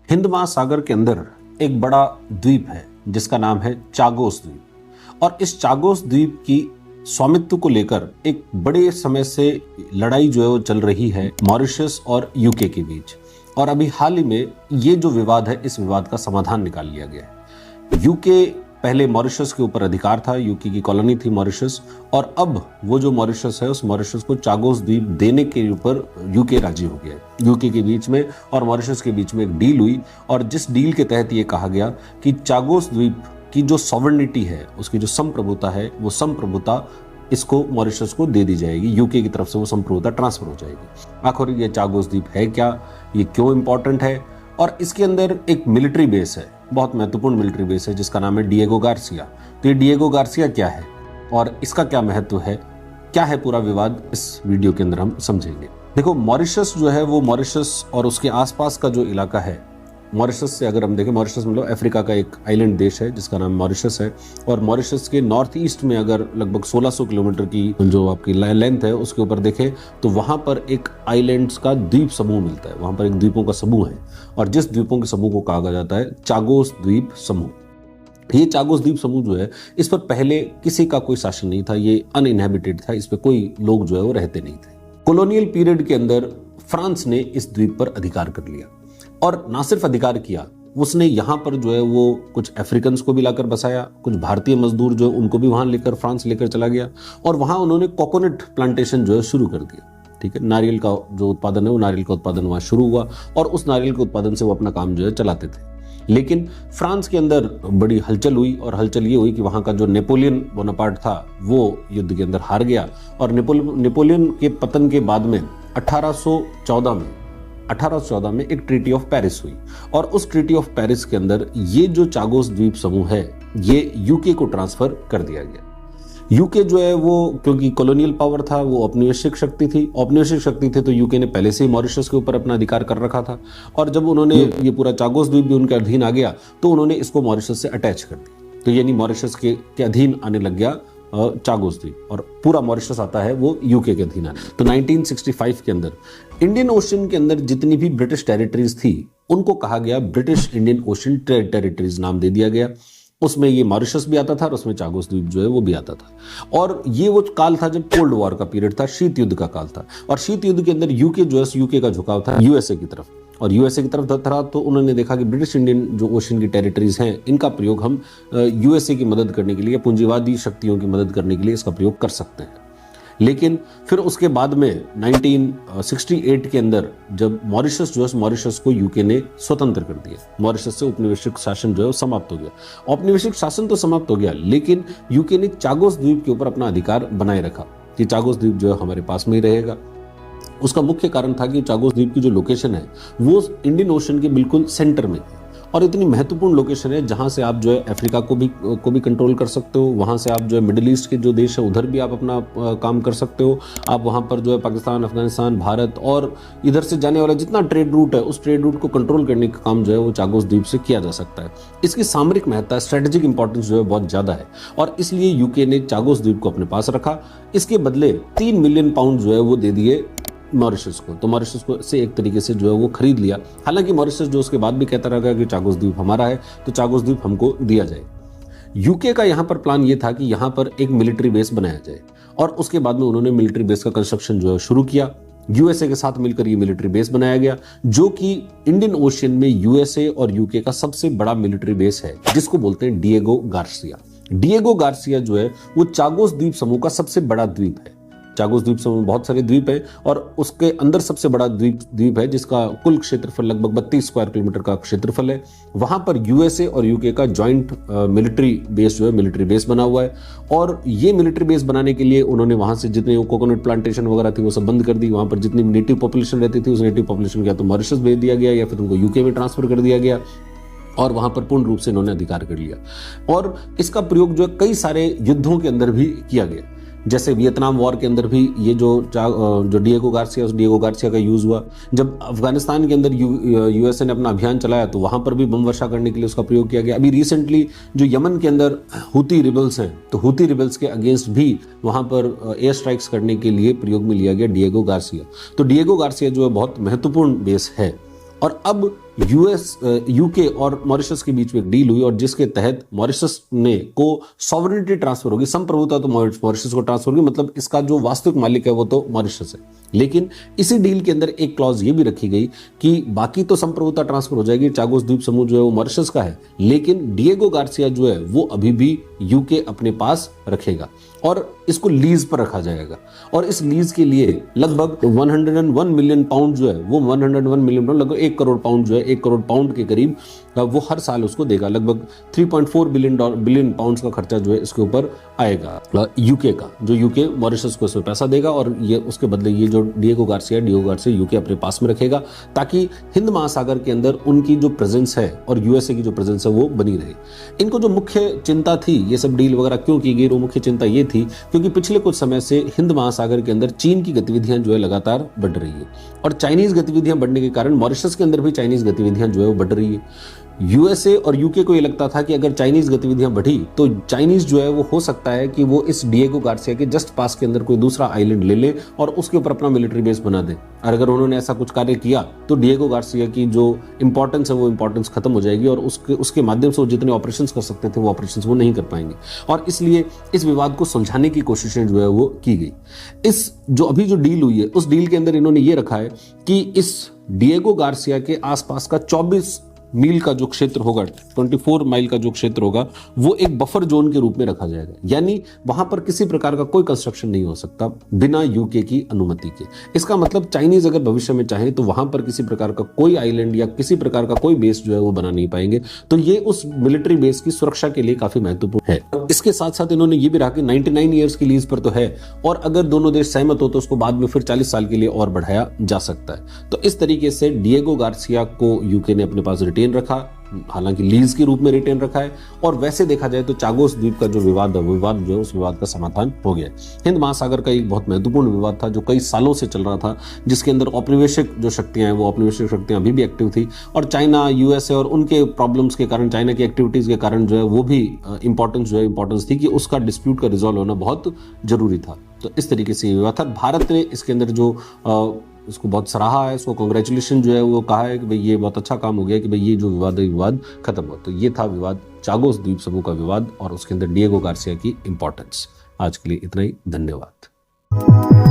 हिंद महासागर के अंदर एक बड़ा द्वीप है जिसका नाम है चागोस द्वीप। और इस चागोस द्वीप की स्वामित्व को लेकर एक बड़े समय से लड़ाई जो है वो चल रही है मॉरिशस और यूके के बीच। और अभी हाल ही में ये जो विवाद है, इस विवाद का समाधान निकाल लिया गया है। यूके पहले मॉरिशस के ऊपर अधिकार था, यूके की कॉलोनी थी मॉरिशस, और अब वो जो मॉरिशस है उस मॉरिशस को चागोस द्वीप देने के ऊपर यूके राजी हो गया। यूके के बीच में और मॉरिशस के बीच में एक डील हुई, और जिस डील के तहत ये कहा गया कि चागोस द्वीप की जो सॉवरेनिटी है, उसकी जो संप्रभुता है, वो संप्रभुता इसको मॉरिशस को दे दी जाएगी। यूके की तरफ से वो संप्रभुता ट्रांसफर हो जाएगी। आखिर ये चागोस द्वीप है क्या, ये क्यों इंपॉर्टेंट है? और इसके अंदर एक मिलिट्री बेस है, बहुत महत्वपूर्ण मिलिट्री बेस है जिसका नाम है डिएगो गार्सिया। तो ये डिएगो गार्सिया क्या है और इसका क्या महत्व है, क्या है पूरा विवाद, इस वीडियो के अंदर हम समझेंगे। देखो, मॉरिशस जो है वो मॉरिशस और उसके आसपास का जो इलाका है, मॉरिशस से अगर हम देखें, मॉरिशस मतलब अफ्रीका का एक आइलैंड देश है जिसका नाम मॉरिशस है। और मॉरिशस के नॉर्थ ईस्ट में अगर लगभग 1600 किलोमीटर की जो आपकी लेंथ है उसके ऊपर देखें तो वहां पर एक आइलैंड्स का द्वीप समूह मिलता है। वहां पर एक द्वीपों का समूह है और जिस द्वीपों के समूह को कहा जाता है चागोस द्वीप समूह। ये चागोस द्वीप समूह जो है, इस पर पहले किसी का कोई शासन नहीं था, ये अनइनहेबिटेड था, इस पर कोई लोग जो है वो रहते नहीं थे। कॉलोनियल पीरियड के अंदर फ्रांस ने इस द्वीप पर अधिकार कर लिया, और ना सिर्फ अधिकार किया, उसने यहाँ पर जो है वो कुछ अफ्रीकन्स को भी लाकर बसाया, कुछ भारतीय मजदूर जो उनको भी वहां लेकर फ्रांस लेकर चला गया, और वहां उन्होंने कोकोनट प्लांटेशन जो है शुरू कर दिया। ठीक है, नारियल का जो उत्पादन है वो नारियल का उत्पादन वहां शुरू हुआ, और उस नारियल के उत्पादन से वो अपना काम जो है चलाते थे। लेकिन फ्रांस के अंदर बड़ी हलचल हुई, और हलचल ये हुई कि वहां का जो नेपोलियन बोनापार्ट था वो युद्ध के अंदर हार गया। और नेपोलियन के पतन के बाद में 1814 में एक ट्रीटी ऑफ पेरिस हुई, और उस ट्रीटी ऑफ पेरिस के अंदर ये जो चागोस द्वीप समूह है ये यूके को ट्रांसफर कर दिया गया। यूके जो है वो क्योंकि कॉलोनियल पावर था, वो औपनिवेशिक शक्ति थी, औपनिवेशिक शक्ति थे तो यूके ने पहले से ही मॉरिशस के ऊपर अपना अधिकार कर रखा था। और जब उन्होंने ये पूरा चागोस द्वीप भी उनके अधीन आ गया तो उन्होंने इसको मॉरिशस से अटैच कर दिया। तो यानी मॉरिशस के अधीन आने लग गया चागोस द्वीप, और पूरा मॉरिशस आता है वो यूके के अधीन आने। तो 1965 के अंदर इंडियन ओशन के अंदर जितनी भी ब्रिटिश टेरिटरीज थी उनको कहा गया ब्रिटिश इंडियन ओशन टेरिटरीज, नाम दे दिया गया। उसमें ये मॉरिशस भी आता था और उसमें चागोस द्वीप जो है वो भी आता था। और ये वो काल था जब कोल्ड वॉर का पीरियड था, शीत युद्ध का काल था। और शीत युद्ध के अंदर यूके जो है, यूके का झुकाव था यूएसए की तरफ, और यूएसए की तरफ था। तो उन्होंने देखा कि ब्रिटिश इंडियन जो ओशन की टेरिटरीज हैं इनका प्रयोग हम यूएसए की मदद करने के लिए, पूंजीवादी शक्तियों की मदद करने के लिए इसका प्रयोग कर सकते हैं। लेकिन फिर उसके बाद में 1968 के अंदर जब मॉरिशस जो है, मॉरिशस को यूके ने स्वतंत्र कर दिया। मॉरिशस से औपनिवेशिक शासन जो है समाप्त हो गया। औपनिवेशिक शासन तो समाप्त हो गया, लेकिन यूके ने चागोस द्वीप के ऊपर अपना अधिकार बनाए रखा कि चागोस द्वीप जो है हमारे पास में ही रहेगा। उसका मुख्य कारण था कि चागोस द्वीप की जो लोकेशन है वो इंडियन ओशन के बिल्कुल सेंटर में है, और इतनी महत्वपूर्ण लोकेशन है जहां से आप जो है अफ्रीका को भी कंट्रोल कर सकते हो, वहां से आप जो है मिडिल ईस्ट के जो देश है उधर भी आप अपना काम कर सकते हो। आप वहां पर जो है पाकिस्तान, अफगानिस्तान, भारत और इधर से जाने वाला जितना ट्रेड रूट है उस ट्रेड रूट को कंट्रोल करने का काम जो है वो चागोस द्वीप से किया जा सकता है। इसकी सामरिक महत्ता, स्ट्रेटेजिक इंपॉर्टेंस जो है बहुत ज्यादा है, और इसलिए यूके ने चागोस द्वीप को अपने पास रखा। इसके बदले 3 मिलियन पाउंड जो है वो दे दिए मॉरिशस को। तो मॉरिशस को से एक तरीके से जो है वो खरीद लिया। हालांकि मॉरिशस जो उसके बाद भी कहता रहा कि चागोस द्वीप हमारा है, तो चागोस द्वीप हमको दिया जाए। यूके का यहाँ पर प्लान ये था कि यहाँ पर एक मिलिट्री बेस बनाया जाए, और उसके बाद में उन्होंने मिलिट्री बेस का कंस्ट्रक्शन जो है शुरू किया। यूएसए के साथ मिलकर ये मिलिट्री बेस बनाया गया, जो कि इंडियन ओशन में यूएसए और यूके का सबसे बड़ा मिलिट्री बेस है, जिसको बोलते हैं डिएगो गार्सिया। डिएगो गार्सिया जो है वो चागोस द्वीप समूह का सबसे बड़ा द्वीप है। चागोस द्वीप समूह में बहुत सारे द्वीप है, और उसके अंदर सबसे बड़ा द्वीप है जिसका कुल क्षेत्रफल लगभग 32 स्क्वायर किलोमीटर का क्षेत्रफल है। वहां पर यूएसए और यूके का जॉइंट मिलिट्री बेस जो है, मिलिट्री बेस बना हुआ है। और ये मिलिट्री बेस बनाने के लिए उन्होंने वहां से जितने कोकोनट प्लांटेशन वगैरह थी वो सब बंद कर दी। वहां पर जितनी नेटिव पॉपुलेशन रहती थी उस नेटिव पॉपुलेशन को या तो मॉरिशस भेज दिया गया या फिर उनको यूके में ट्रांसफर कर दिया गया, और वहां पर पूर्ण रूप से इन्होंने अधिकार कर लिया। और इसका प्रयोग जो है कई सारे युद्धों के अंदर भी किया गया, जैसे वियतनाम वॉर के अंदर भी ये जो डिएगो गार्सिया, उस डिएगो गार्सिया का यूज हुआ। जब अफगानिस्तान के अंदर यूएसए ने अपना अभियान चलाया तो वहां पर भी बम वर्षा करने के लिए उसका प्रयोग किया गया। अभी रिसेंटली जो यमन के अंदर हुती रिबल्स हैं, तो हुती रिबल्स के अगेंस्ट भी वहां पर एयर स्ट्राइक्स करने के लिए प्रयोग में लिया गया डिएगो गार्सिया। तो डिएगो गार्सिया जो है बहुत महत्वपूर्ण बेस है। और अब यूके और मॉरिशस के बीच में एक डील हुई और जिसके तहत मॉरिशस ने को सॉवरेनिटी ट्रांसफर होगी, संप्रभुता तो मॉरिशस को ट्रांसफर होगी, मतलब इसका जो वास्तविक मालिक है वो तो मॉरिशस है। लेकिन इसी डील के अंदर एक क्लॉज ये भी रखी गई कि बाकी तो संप्रभुता ट्रांसफर हो जाएगी, चागोस द्वीप समूह जो है वो मॉरिशस का है, लेकिन डिएगो गार्सिया जो है वो अभी भी यूके अपने पास रखेगा और इसको लीज पर रखा जाएगा। और इस लीज के लिए लगभग 101 मिलियन पाउंड जो है वो 101 मिलियन पाउंड, लगभग 1 करोड़ पाउंड जो है, 1 करोड़ पाउंड के करीब वो हर साल उसको देगा। लगभग 3.4 बिलियन पाउंड का खर्चा जो है इसके ऊपर आएगा यूके का, जो यूके मॉरिशस को इसमें पैसा देगा और ये उसके बदले ये जो डिएगो गार्सिया यूके अपने पास में रखेगा ताकि हिंद महासागर के अंदर उनकी जो प्रेजेंस है और यूएसए की जो प्रेजेंस है वो बनी रहे। इनको जो मुख्य चिंता थी, ये सब डील वगैरह क्यों की गई, वो मुख्य चिंता ये थी क्योंकि पिछले कुछ समय से हिंद महासागर के अंदर चीन की गतिविधियां जो है लगातार बढ़ रही है और चाइनीज गतिविधियां बढ़ने के कारण मॉरिशस के अंदर भी चाइनीज गतिविधियां जो है वो बढ़ रही है। यूएसए और यूके को ये लगता था कि अगर चाइनीज गतिविधियां बढ़ी तो चाइनीज जो है वो हो सकता है कि वो इस डिएगो गार्सिया के जस्ट पास के अंदर कोई दूसरा आइलैंड ले ले और उसके ऊपर अपना मिलिट्री बेस बना दे। और अगर उन्होंने ऐसा कुछ कार्य किया तो डिएगो गार्सिया की जो इंपॉर्टेंस है वो इंपॉर्टेंस खत्म हो जाएगी और उसके माध्यम से वो जितने ऑपरेशंस कर सकते थे वो ऑपरेशंस वो नहीं कर पाएंगे। और इसलिए इस विवाद को सुलझाने की कोशिशें जो है वो की गई। इस जो अभी जो डील हुई है उस डील के अंदर इन्होंने ये रखा है कि इस डिएगो गार्सिया के आसपास का 24 मील का जो क्षेत्र होगा, 24 माइल का जो क्षेत्र होगा, वो एक बफर जोन के रूप में रखा जाएगा। यानी वहां पर किसी प्रकार का कोई कंस्ट्रक्शन नहीं हो सकता बिना यूके की अनुमति के। इसका मतलब चाइनीज अगर भविष्य में चाहे तो वहां पर किसी प्रकार का कोई आइलैंड या किसी प्रकार का कोई बेस जो है वो बना नहीं पाएंगे। तो ये उस मिलिट्री बेस की सुरक्षा के लिए काफी महत्वपूर्ण है। इसके साथ साथ इन्होंने ये भी रहा कि 99 ईयर्स की लीज पर तो है और अगर दोनों देश सहमत हो तो उसको बाद में फिर 40 साल के लिए और बढ़ाया जा सकता है। तो इस तरीके से डिएगो गार्सिया को यूके ने अपने पास रिटेन रखा, हालांकि लीज के रूप में रिटेन रखा है। और वैसे देखा जाए तो चागोस द्वीप का जो विवाद है, विवाद जो है उस विवाद का समाधान हो गया। हिंद महासागर का एक बहुत महत्वपूर्ण विवाद था जो कई सालों से चल रहा था, जिसके अंदर औपनिवेशिक जो शक्तियां हैं वो औपनिवेशिक शक्तियां अभी भी एक्टिव थी और चाइना, यूएसए और उनके प्रॉब्लम्स के कारण, चाइना की एक्टिविटीज के कारण जो है वो भी इंपॉर्टेंस थी कि उसका डिस्प्यूट का रिजॉल्व होना बहुत जरूरी था। तो इस तरीके से ये विवाद था। भारत ने इसके अंदर जो इसको बहुत सराहा है, इसको कांग्रेचुलेशन जो है वो कहा है कि भाई ये बहुत अच्छा काम हो गया कि भाई ये जो विवाद है विवाद खत्म हुआ। तो ये था विवाद चागोस द्वीप समूह का विवाद और उसके अंदर डिएगो गार्सिया की इंपॉर्टेंस। आज के लिए इतना ही, धन्यवाद।